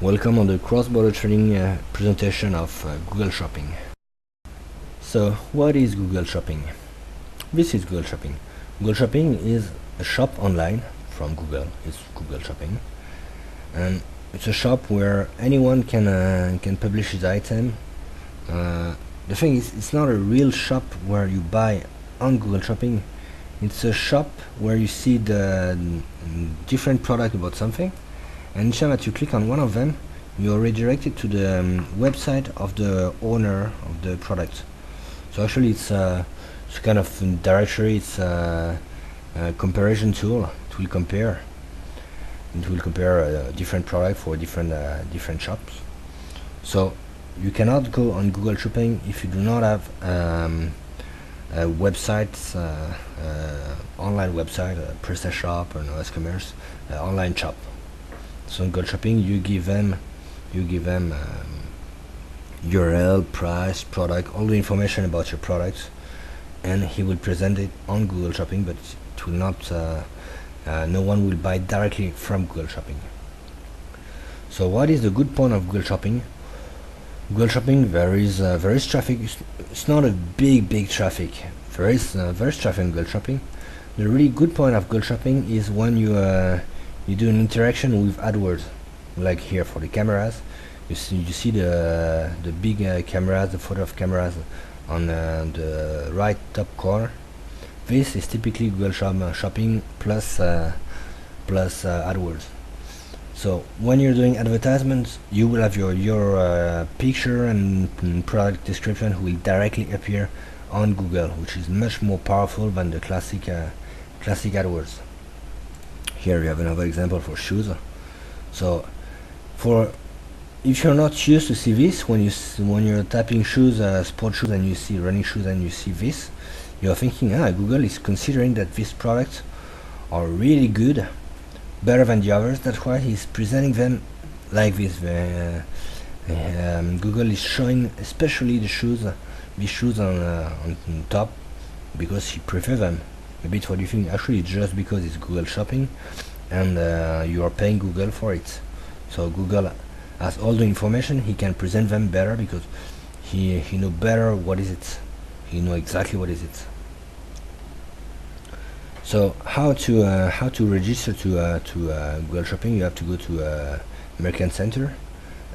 Welcome on the cross-border trading presentation of Google Shopping. So, what is Google Shopping? This is Google Shopping. Google Shopping is a shop online from Google. It's Google Shopping, and it's a shop where anyone can publish his item. The thing is, it's not a real shop where you buy on Google Shopping. It's a shop where you see the different product about something, and each time that you click on one of them, you are redirected to the website of the owner of the product. So actually it's a kind of directory. It's a comparison tool. It will compare different product for different shops. So you cannot go on Google Shopping if you do not have a website, online website, PrestaShop or S-Commerce, online shop. So in Google Shopping, you give them URL, price, product, all the information about your product, and he will present it on Google Shopping, but it will not. No one will buy directly from Google Shopping. So what is the good point of Google Shopping? Google Shopping, there is traffic. It's not a big traffic. There is traffic in Google Shopping. The really good point of Google Shopping is when you do an interaction with AdWords, like here for the cameras. You see the big cameras, the photo of cameras on the right top corner. This is typically Google Shopping plus AdWords. So when you're doing advertisements, you will have your picture and product description will directly appear on Google, which is much more powerful than the classic AdWords. Here we have another example for shoes. So if you're not used to see this, when you're typing shoes, sport shoes, and you see running shoes and you see this, you're thinking, Google is considering that these products are really good, better than the others. That's why he's presenting them like this. Google is showing especially these shoes on top because he prefers them. Maybe it's what you think. Actually, it's just because it's Google Shopping, and you are paying Google for it. So Google has all the information. He can present them better because he know better what is it. He know exactly what is it. So how to register to Google Shopping? You have to go to American Center,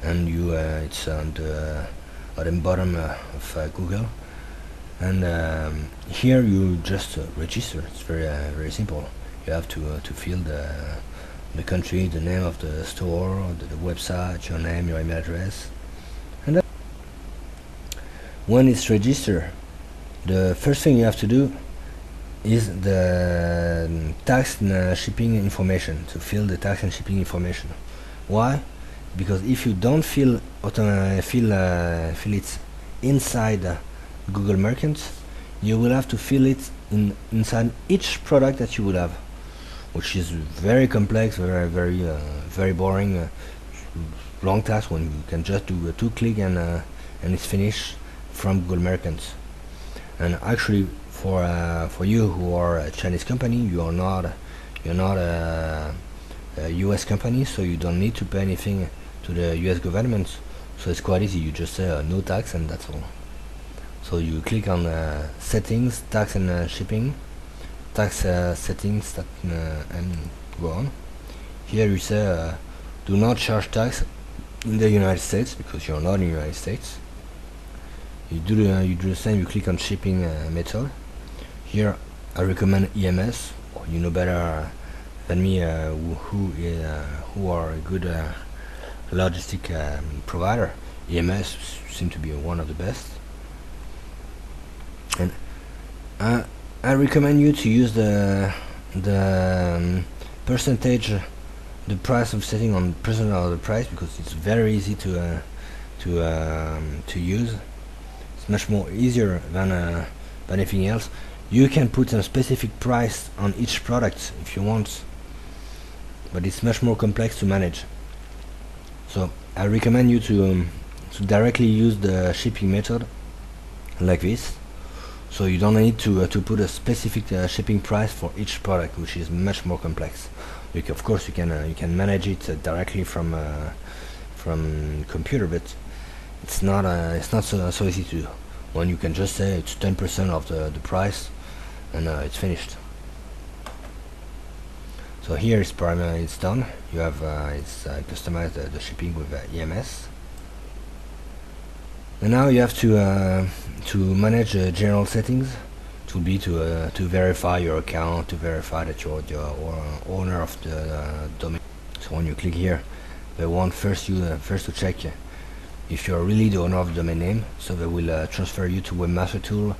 and it's on the bottom of Google, and here you just register. It's very simple. You have to fill the country, the name of the store, the website, your name, your email address, and when it's registered, the first thing you have to do is the tax and shipping information, to fill the tax and shipping information. Why? Because if you don't fill it inside Google Merchant, you will have to fill it inside each product that you will have, which is very complex, very boring, long task when you can just do a 2-click and it's finished from Google Merchant. And actually, for you who are a Chinese company, you're not a US company, so you don't need to pay anything to the US government. So it's quite easy. You just say no tax, and that's all. So you click on settings, tax and shipping, tax settings, and go on. Here you say do not charge tax in the United States, because you're not in the United States. You do the same. You click on shipping method. Here I recommend EMS. You know better than me who are a good logistic provider. EMS seem to be one of the best, and I recommend you to use the percentage, the price of setting on percent of the price, because it's very easy to use. It's much more easier than anything else. You can put a specific price on each product if you want, but it's much more complex to manage. So I recommend you to directly use the shipping method like this. So you don't need to put a specific shipping price for each product, which is much more complex. Of course, you can manage it directly from from computer, but it's not so easy to do. When you can just say it's 10% of the price, and it's finished. So here it's primarily it's done. You have it's customized the shipping with EMS. And now you have to manage general settings. It will be to verify your account, to verify that you're the owner of the domain. So when you click here, they want first to check if you're really the owner of the domain name. So they will transfer you to Webmaster Tool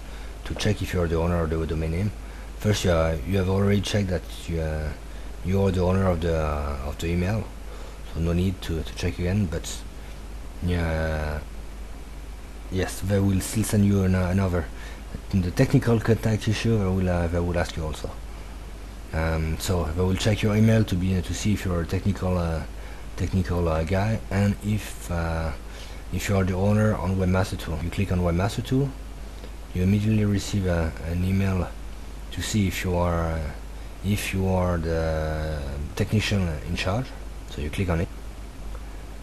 to check if you're the owner of the domain name. First, you have already checked that you're the owner of the email, so no need to check again. But yes, they will still send you another. In the technical contact issue, they will ask you also. So they will check your email to see if you're a technical guy, and if you are the owner on Webmaster Tool. You click on Webmaster Tool, you immediately receive an email to see if you are the technician in charge. So you click on it,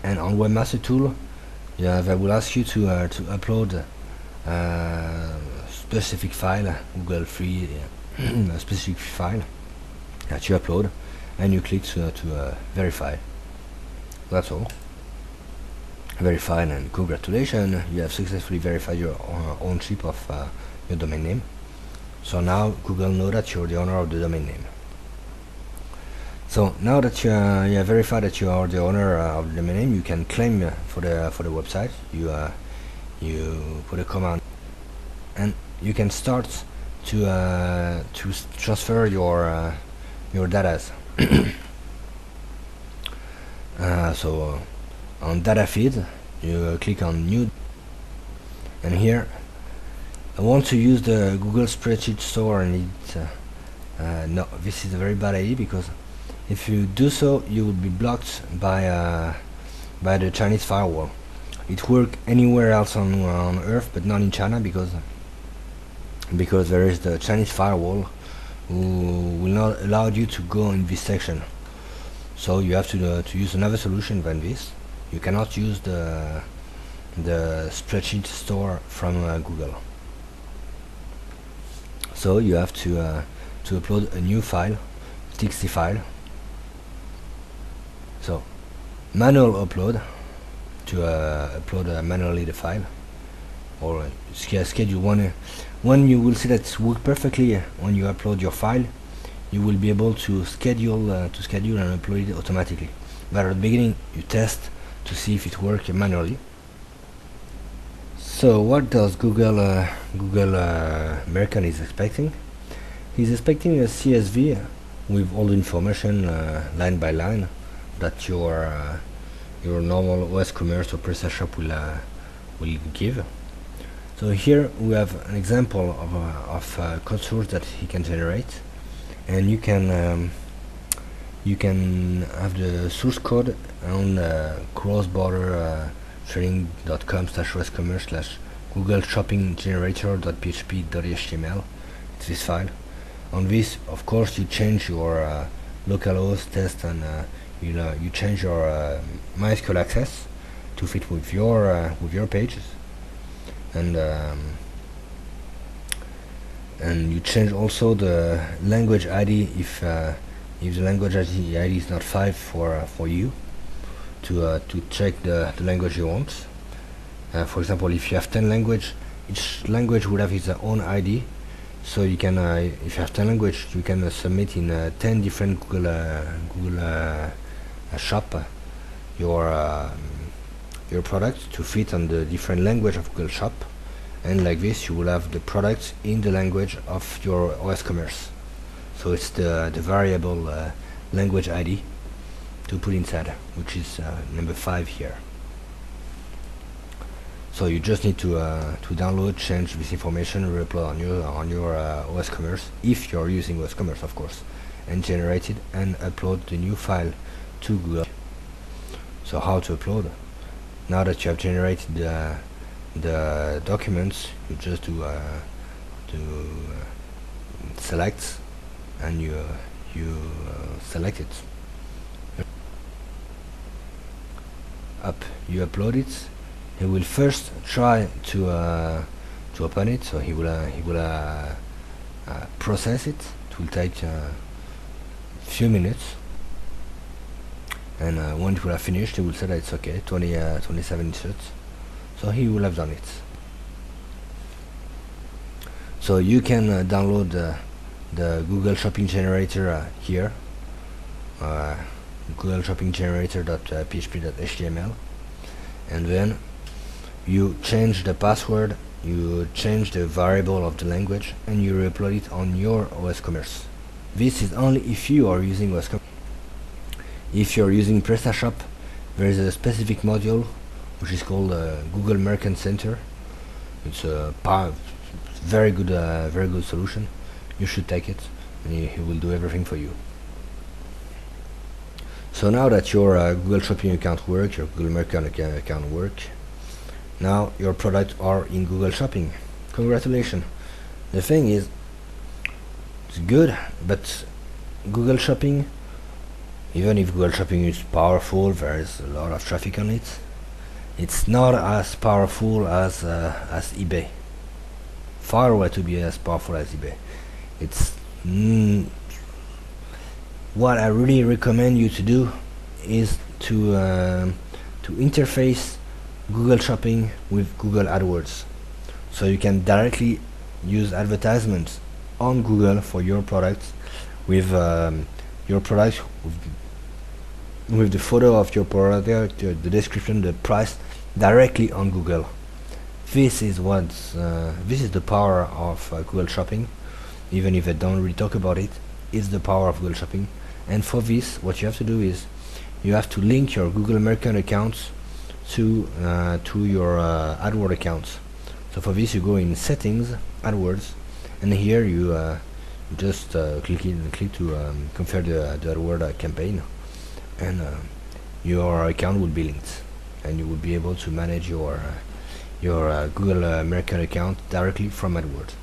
and on Webmaster Tool, they will ask you to upload specific file, Google Free a specific file that you upload, and you click to verify. That's all. Verified, and congratulations, you have successfully verified your ownership of your domain name. So now Google know that you're the owner of the domain name. So now that you have verified that you are the owner of the domain name, you can claim for the website. You put a command, and you can start to transfer your data. So on data feed, you click on new, and here I want to use the Google Spreadsheet Store, and no, this is a very bad idea, because if you do so, you will be blocked by the Chinese firewall. It works anywhere else on Earth, but not in China, because there is the Chinese firewall who will not allow you to go in this section. So you have to use another solution than this. You cannot use the Spreadsheet Store from Google. So you have to upload a new file, TXT file. So manual upload, to upload manually the file, or schedule one. When you will see that it works perfectly when you upload your file, you will be able to schedule and upload it automatically. But at the beginning, you test to see if it works manually. So what does Google American is expecting? He's expecting a CSV with all the information line by line that your normal OS Commerce or PrestaShop will give. So here we have an example of code source that he can generate, and you can have the source code on cross-border trading.com/oscommerce/Google shopping generator.php.html. It's this file. On this, of course, you change your localhost test, and you change your MySQL access to fit with your pages, and you change also the language ID if the language ID is not 5 for you, to check the language you want. For example, if you have 10 languages, each language would have its own ID. So you can, if you have 10 languages, you can submit in 10 different Google Shop your product to fit on the different language of Google Shop, and like this you will have the product in the language of your OS Commerce. So it's the variable language ID to put inside, which is number 5 here. So you just need to download, change this information, re-upload on your OS Commerce, if you're using OS Commerce, of course, and generate it and upload the new file to Google. So how to upload? Now that you have generated the documents, you just do select, and you select it. up, you upload it. He will first try to open it, so he will process it. It will take a few minutes, and when it will have finished, he will say that it's okay, 27 inserts. So he will have done it. So you can download the Google Shopping Generator here, Google Shopping Generator.php.html, and then you change the password, you change the variable of the language, and you re-upload it on your OS Commerce. This is only if you are using OS Commerce. If you're using PrestaShop, there is a specific module which is called Google Merchant Center. It's a very good solution. You should take it, and he will do everything for you. So now that your Google Shopping account works, your Google Merchant account works, now your products are in Google Shopping. Congratulations. The thing is, it's good, but Google Shopping, even if Google Shopping is powerful, there is a lot of traffic on it, it's not as powerful as eBay. Far away to be as powerful as eBay. It's what I really recommend you to do is to interface Google Shopping with Google AdWords, so you can directly use advertisements on Google for your products, with your product with the photo of your product, the description, the price, directly on Google. This is the power of Google Shopping. Even if I don't really talk about it, it's the power of Google Shopping. And for this, what you have to do is you have to link your Google Merchant accounts to your AdWords accounts. So for this, you go in Settings, AdWords, and here you just click to configure the AdWords campaign, and your account will be linked, and you will be able to manage your Google Merchant account directly from AdWords.